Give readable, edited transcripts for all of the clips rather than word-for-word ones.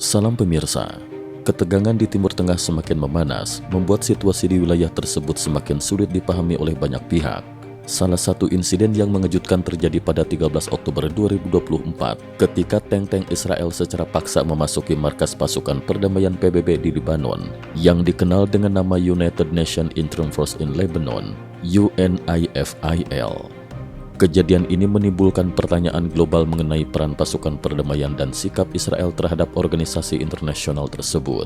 Salam pemirsa, ketegangan di Timur Tengah semakin memanas, membuat situasi di wilayah tersebut semakin sulit dipahami oleh banyak pihak. Salah satu insiden yang mengejutkan terjadi pada 13 Oktober 2024 ketika tank-tank Israel secara paksa memasuki markas pasukan perdamaian PBB di Lebanon yang dikenal dengan nama United Nations Interim Force in Lebanon, UNIFIL. Kejadian ini menimbulkan pertanyaan global mengenai peran pasukan perdamaian dan sikap Israel terhadap organisasi internasional tersebut.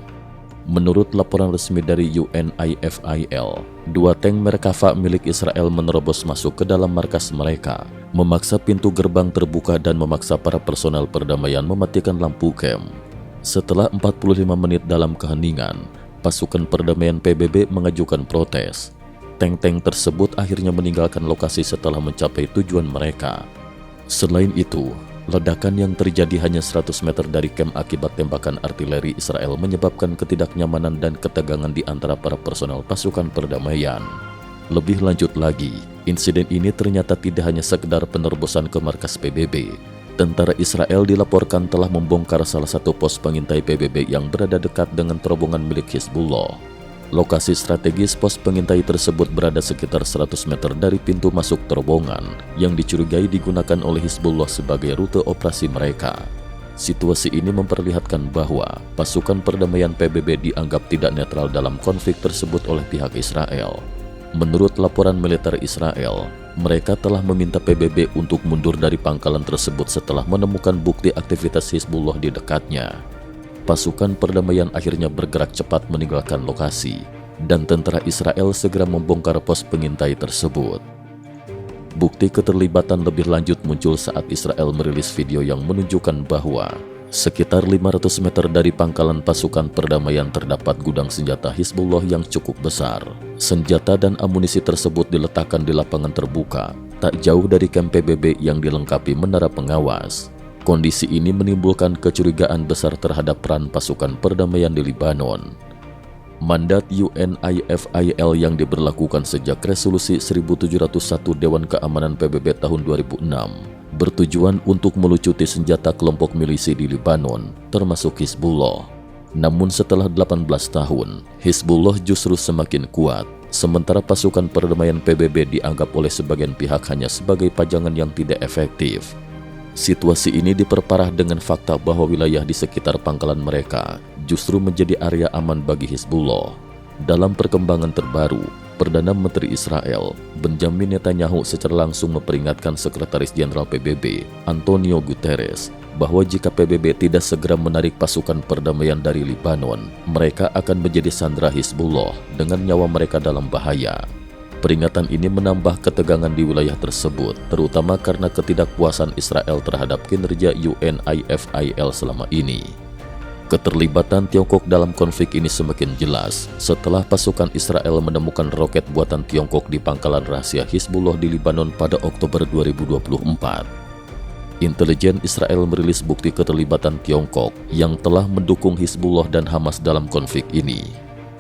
Menurut laporan resmi dari UNIFIL, 2 tank Merkava milik Israel menerobos masuk ke dalam markas mereka, memaksa pintu gerbang terbuka dan memaksa para personel perdamaian mematikan lampu camp. Setelah 45 menit dalam keheningan, pasukan perdamaian PBB mengajukan protes. Tank-tank tersebut akhirnya meninggalkan lokasi setelah mencapai tujuan mereka. Selain itu, ledakan yang terjadi hanya 100 meter dari kamp akibat tembakan artileri Israel menyebabkan ketidaknyamanan dan ketegangan di antara para personel pasukan perdamaian. Lebih lanjut lagi, insiden ini ternyata tidak hanya sekedar penerbosan ke markas PBB. Tentara Israel dilaporkan telah membongkar salah satu pos pengintai PBB yang berada dekat dengan terowongan milik Hizbullah. Lokasi strategis pos pengintai tersebut berada sekitar 100 meter dari pintu masuk terowongan yang dicurigai digunakan oleh Hizbullah sebagai rute operasi mereka. Situasi ini memperlihatkan bahwa pasukan perdamaian PBB dianggap tidak netral dalam konflik tersebut oleh pihak Israel. Menurut laporan militer Israel, mereka telah meminta PBB untuk mundur dari pangkalan tersebut setelah menemukan bukti aktivitas Hizbullah di dekatnya. Pasukan perdamaian akhirnya bergerak cepat meninggalkan lokasi, dan tentara Israel segera membongkar pos pengintai tersebut. Bukti keterlibatan lebih lanjut muncul saat Israel merilis video yang menunjukkan bahwa sekitar 500 meter dari pangkalan pasukan perdamaian terdapat gudang senjata Hizbullah yang cukup besar. Senjata dan amunisi tersebut diletakkan di lapangan terbuka, tak jauh dari kamp PBB yang dilengkapi menara pengawas. Kondisi ini menimbulkan kecurigaan besar terhadap peran pasukan perdamaian di Lebanon. Mandat UNIFIL yang diberlakukan sejak resolusi 1701 Dewan Keamanan PBB tahun 2006 bertujuan untuk melucuti senjata kelompok milisi di Lebanon, termasuk Hizbullah. Namun setelah 18 tahun, Hizbullah justru semakin kuat, sementara pasukan perdamaian PBB dianggap oleh sebagian pihak hanya sebagai pajangan yang tidak efektif. Situasi ini diperparah dengan fakta bahwa wilayah di sekitar pangkalan mereka justru menjadi area aman bagi Hizbullah. Dalam perkembangan terbaru, Perdana Menteri Israel, Benjamin Netanyahu secara langsung memperingatkan Sekretaris Jenderal PBB, Antonio Guterres, bahwa jika PBB tidak segera menarik pasukan perdamaian dari Lebanon, mereka akan menjadi sandera Hizbullah dengan nyawa mereka dalam bahaya. Peringatan ini menambah ketegangan di wilayah tersebut, terutama karena ketidakpuasan Israel terhadap kinerja UNIFIL selama ini. Keterlibatan Tiongkok dalam konflik ini semakin jelas setelah pasukan Israel menemukan roket buatan Tiongkok di pangkalan rahasia Hizbullah di Lebanon pada Oktober 2024. Intelijen Israel merilis bukti keterlibatan Tiongkok yang telah mendukung Hizbullah dan Hamas dalam konflik ini.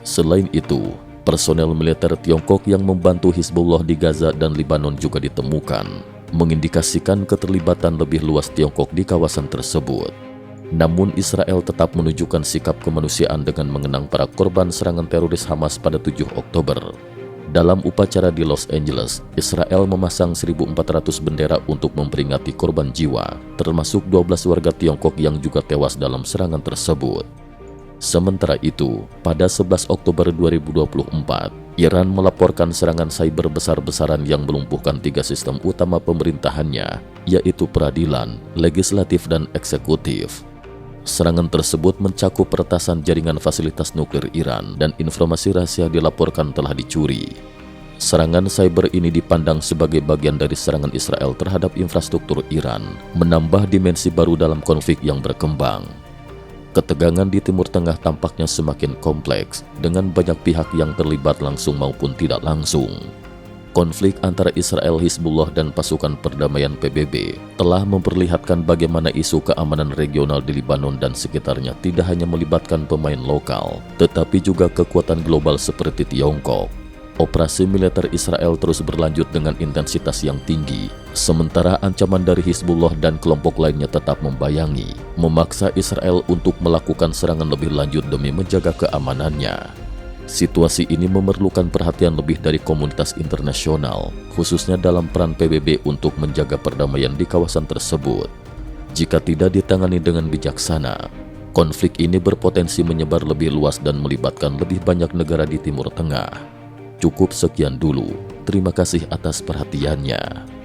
Selain itu, personel militer Tiongkok yang membantu Hizbullah di Gaza dan Lebanon juga ditemukan, mengindikasikan keterlibatan lebih luas Tiongkok di kawasan tersebut. Namun Israel tetap menunjukkan sikap kemanusiaan dengan mengenang para korban serangan teroris Hamas pada 7 Oktober. Dalam upacara di Los Angeles, Israel memasang 1.400 bendera untuk memperingati korban jiwa, termasuk 12 warga Tiongkok yang juga tewas dalam serangan tersebut. Sementara itu, pada 11 Oktober 2024, Iran melaporkan serangan cyber besar-besaran yang melumpuhkan 3 sistem utama pemerintahannya, yaitu peradilan, legislatif, dan eksekutif. Serangan tersebut mencakup peretasan jaringan fasilitas nuklir Iran dan informasi rahasia dilaporkan telah dicuri. Serangan cyber ini dipandang sebagai bagian dari serangan Israel terhadap infrastruktur Iran, menambah dimensi baru dalam konflik yang berkembang. Ketegangan di Timur Tengah tampaknya semakin kompleks dengan banyak pihak yang terlibat langsung maupun tidak langsung. Konflik antara Israel, Hizbullah, dan pasukan perdamaian PBB telah memperlihatkan bagaimana isu keamanan regional di Lebanon dan sekitarnya tidak hanya melibatkan pemain lokal, tetapi juga kekuatan global seperti Tiongkok. Operasi militer Israel terus berlanjut dengan intensitas yang tinggi, Sementara ancaman dari Hizbullah dan kelompok lainnya tetap membayangi, memaksa Israel untuk melakukan serangan lebih lanjut demi menjaga keamanannya. Situasi ini memerlukan perhatian lebih dari komunitas internasional, khususnya dalam peran PBB untuk menjaga perdamaian di kawasan tersebut. Jika tidak ditangani dengan bijaksana, konflik ini berpotensi menyebar lebih luas dan melibatkan lebih banyak negara di Timur Tengah. Cukup sekian dulu. Terima kasih atas perhatiannya.